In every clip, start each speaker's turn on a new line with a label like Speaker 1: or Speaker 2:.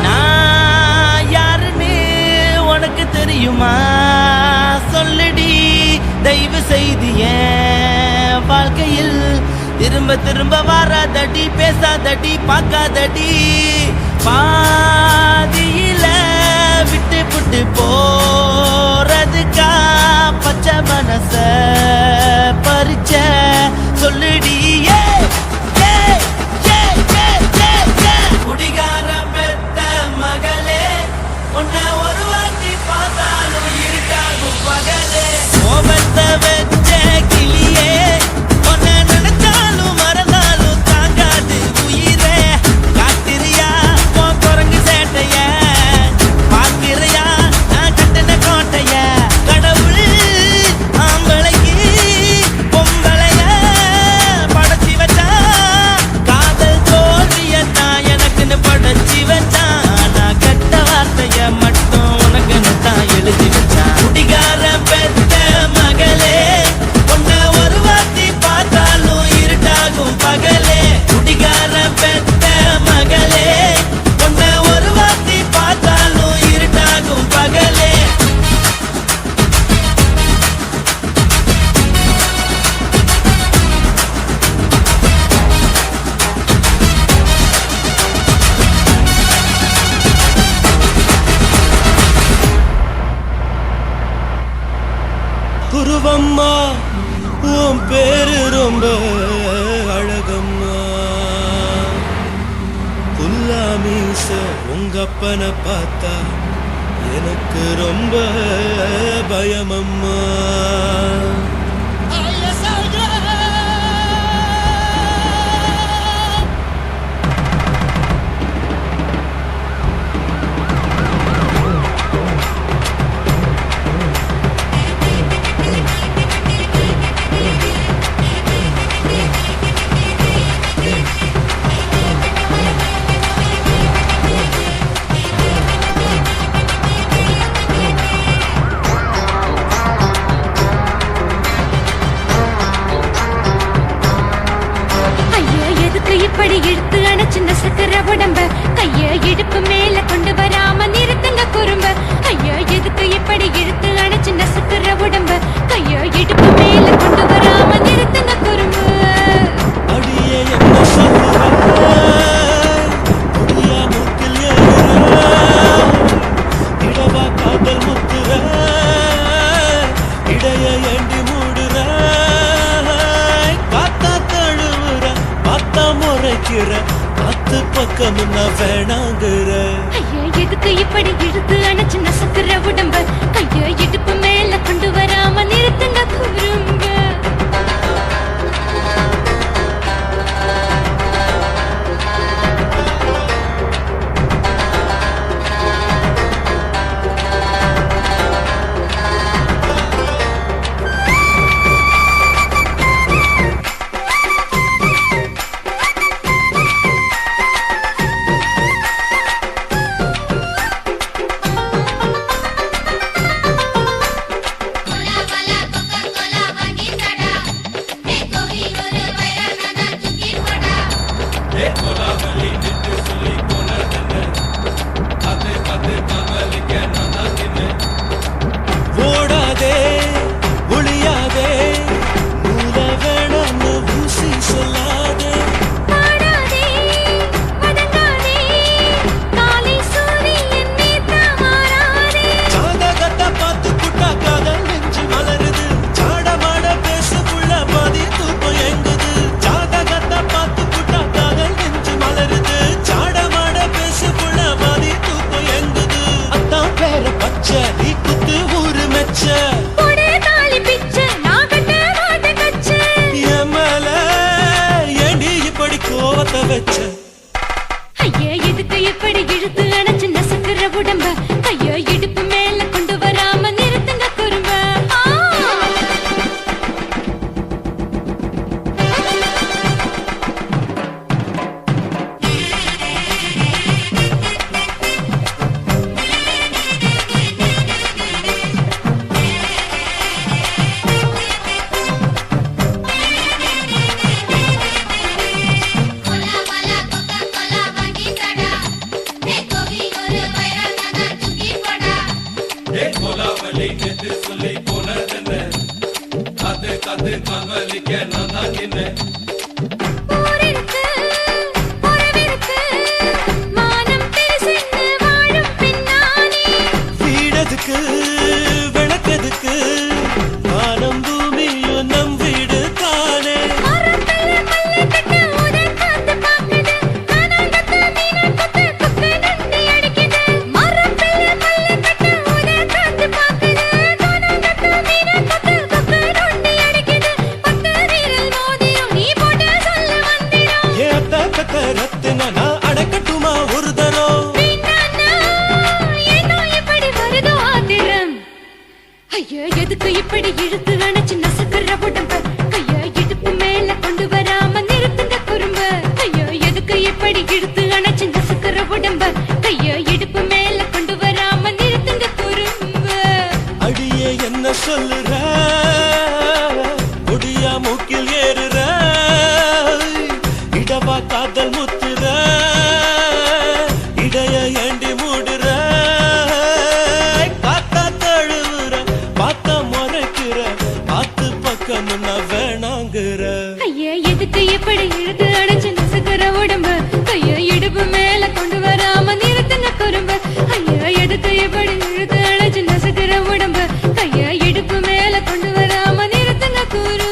Speaker 1: நான் யாருன்னு உனக்கு தெரியுமா சொல்லுடி தயவு செய்து என் வாழ்க்கையில் திரும்ப திரும்ப வராதடி பேசாதடி பார்க்காதடி பாதியில விட்டு புட்டு போறதுக்கா பச்சை மனச பறிச்ச சொல்லுடி குடிகார பெத்த மகளே உன்னை ஒரு வாட்டி பார்த்தாலும் இருக்காகும் பகலே கோபத்தை வச்ச கிளியே உன்னை நினைச்சாலும் மறந்தாலும் தாங்காது உயிரே காத்திரியா உன் குரங்கு சேட்டைய பார்க்கிறியா நான் கட்டின கோட்டைய கடவுள் ஆம்பளைக்கு பொம்பளைய படைச்சி வச்சா காதல் தோல்வியத்தான் எனக்குன்னு படைச்சி வச்சான் நான் கெட்ட வார்த்தைய மட்டும் உனக்குன்னு தான் எழுதி வச்சான் குடிகார பெத்த மகளே உன்னை ஒரு வாட்டி பார்த்தாலும் இருட்டாகும் பகலே குடிகார பெத்த மகளே உன்னை ஒரு வாட்டி பார்த்தாலும் இருட்டாகும் பகலே குருவம்மா உன் பேரு ரொம்ப அழகம்மா புல்லாமீச உங்கப்பனை பார்த்தா எனக்கு ரொம்ப பயமம்மா
Speaker 2: இப்படி இழுத்து அணைச்சின்ன சக்கர உடம்ப கைய இடுப்பு மேல கொண்டு வராம நிறுத்துங்க குறும்ப ஐயா எதுக்கு இப்படி இழுத்து அணைச்சின்ன சக்கர உடம்ப கைய இடுப்பு மேல கொண்டு வராம நிறுத்துங்க குறும்பு
Speaker 1: அடியே என்ன சொல்லுறியா மூக்கில் இடவா காதல் முத்துற இடைய ஏண்டி மூடுற காத்தா தழுவுற பார்த்தா முறைக்கிற பத்து பக்கம் நான் வேணாங்குற
Speaker 2: ஐயா எதுக்கு இப்படி இழுத்து அணைச்சின்ன சக்கர உடம்ப கைய இடுப்பு மேல கொண்டு வராம நிறுத்துங்க குறும்ப
Speaker 1: காமலிக்க நான் தான் நின்னேன்.
Speaker 2: போரிருக்கு, உறவிருக்கு, மானம் பெருசென்று வாழும் பெண்ணானே.
Speaker 1: வீடதுக்கு விளக்கதுக்கு வானம் பூமியும் நம் வீடு தானே.
Speaker 2: மரத்துல மல்லி கட்டு உதர் காத்து பாக்குது, கானாங்கத்து மீனாக்கத்து குக்கு நொண்டி அடிக்குது. மரத்துல மல்லி கட்டு உதர் காத்து பாக்குது, கானாங்கத்து மீனாக்கத்து குக்கு நொண்டி அடிக்குது. பத்து வீரல் மோதிரம் நீ போட்டு சொல்ல மந்திரம்.
Speaker 1: ஏத்த கத்த ரத்தின நான் அடக்கட்டுமா ஒரு தரம்.
Speaker 2: வீணானா, ஏனோ இப்படி வருதோ ஆத்திரம். ஐயோ எதுக்கு இப்படி இழுத்து அணைச்சு நசுக்குற உடம்ப, கைய இடுப்பு மேல கொண்டு வராம நிறுத்துங்க குறும்ப. ஐயோ எதுக்கு இப்படி இழுத்து அணைச்சு நசுக்குற உடம்ப, கைய இடுப்பு மேல கொண்டு வராம நிறுத்துங்க குறும்ப.
Speaker 1: அடியே என்ன சொல்லுற, முடியா மூக்கில் ஏறுற, இடவா காதல் முத்துற, இடைய ஏண்டி மூடுற, காத்தா தழுவுற, பார்த்த முறைக்கிற, பார்த்து பக்கம் நான் வேணாங்கிற.
Speaker 2: ஐயா எதுக்கு இப்படி இழுத்து அணைச்சு நசுக்குற உடம்ப, கைய இடுப்பு மேல கொண்டு வராம நிறுத்துங்க குறும்ப. ஐயா எதுக்கு இப்படி இழுத்து அணைச்சு நசுக்குற உடம்ப, கைய இடுப்பு மேல கொண்டு வராம நிறுத்துங்க குறும்ப.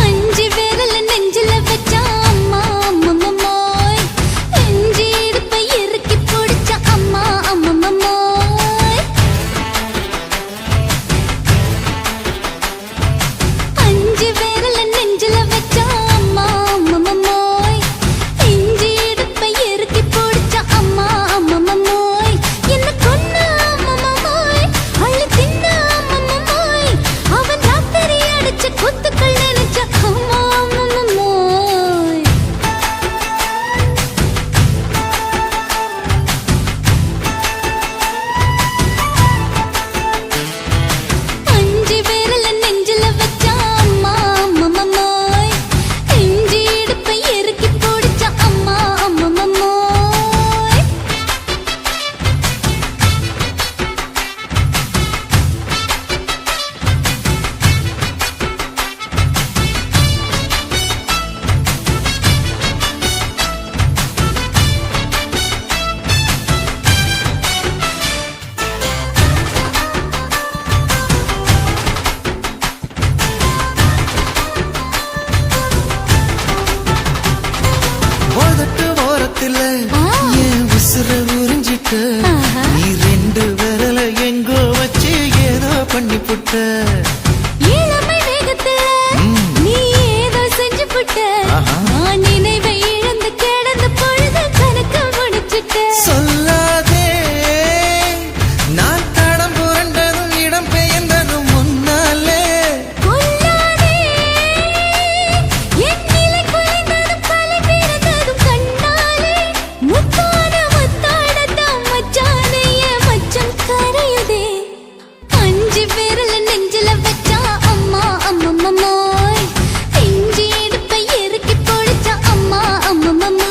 Speaker 2: அஞ்சு விரல நெஞ்சில வச்சா அம்மா அம்மம்மோய், நெஞ்சு இடுப்பை இறுக்கி பிடிச்ச அம்மா அம்மம்மோய். அஞ்சு விரல நெஞ்சில வச்சா அம்மா அம்மம்மோய், நெஞ்சு இடுப்பை இறுக்கி பிடிச்ச அம்மா அம்மம்மோய். என்ன கொன்ன அம்மம்மோய், அள்ளி தின்ன அம்மம்மோய், அவன் ராத்திரி அடிச்ச குத்துக்கள் நினைச்ச அம்மா அம்மம்மோய். அஞ்சு விரல நெஞ்சில வச்சா அம்மா அம்மம்மோய், நெஞ்சு இடுப்பை இறுக்கி பிடிச்ச அம்மா அம்மம்மோய்.
Speaker 1: உதட்டு ஓரத்துல என் உசுர உறிஞ்சிட்ட,
Speaker 2: ஆஹா.
Speaker 1: நீ ரெண்டு விரல எங்கோ வச்சு ஏதோ பண்ணி புட்ட.
Speaker 2: இளமை வேகத்துல நீ ஏதோ செஞ்சு புட்ட,
Speaker 1: ஆஹா.
Speaker 2: நான் நினைவை இழந்து கிடந்த பொழுது கணக்கு முடிச்சிட்ட.
Speaker 1: சொல்லாதே நான் தடம் புரண்டதும் இடம் பெயர்ந்ததும் முன்னாலே.
Speaker 2: கொல்லாதே, என் நிலை குலைந்ததும் கலை பிறந்ததும் கண்ணாலே. முத்தான முத்தாடத்தான் மச்சானே, என் மச்சம் கரையுதே. அஞ்சு விரல நெஞ்சில வச்சா அம்மா அம்மம்மோய், நெஞ்சு இடுப்பை இறுக்கி பிடிச்ச அம்மா அம்மம்மோய்.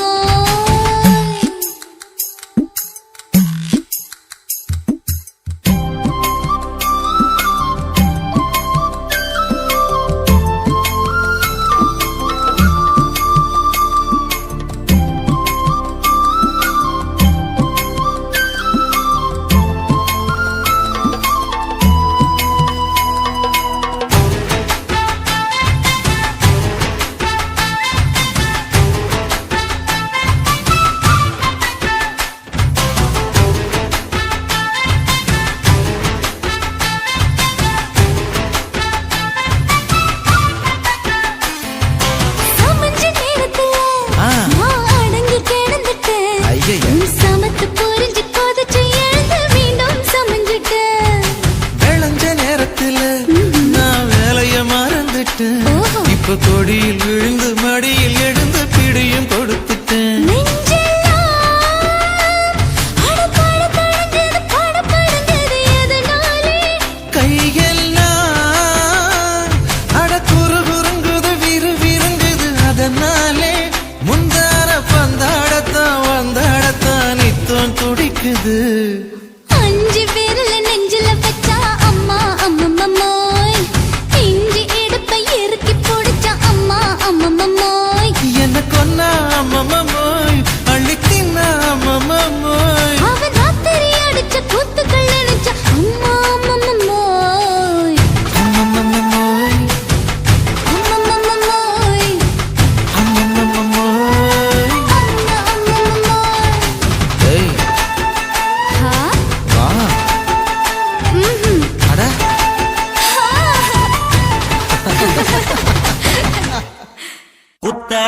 Speaker 1: இப்ப கொடியில் விழுந்து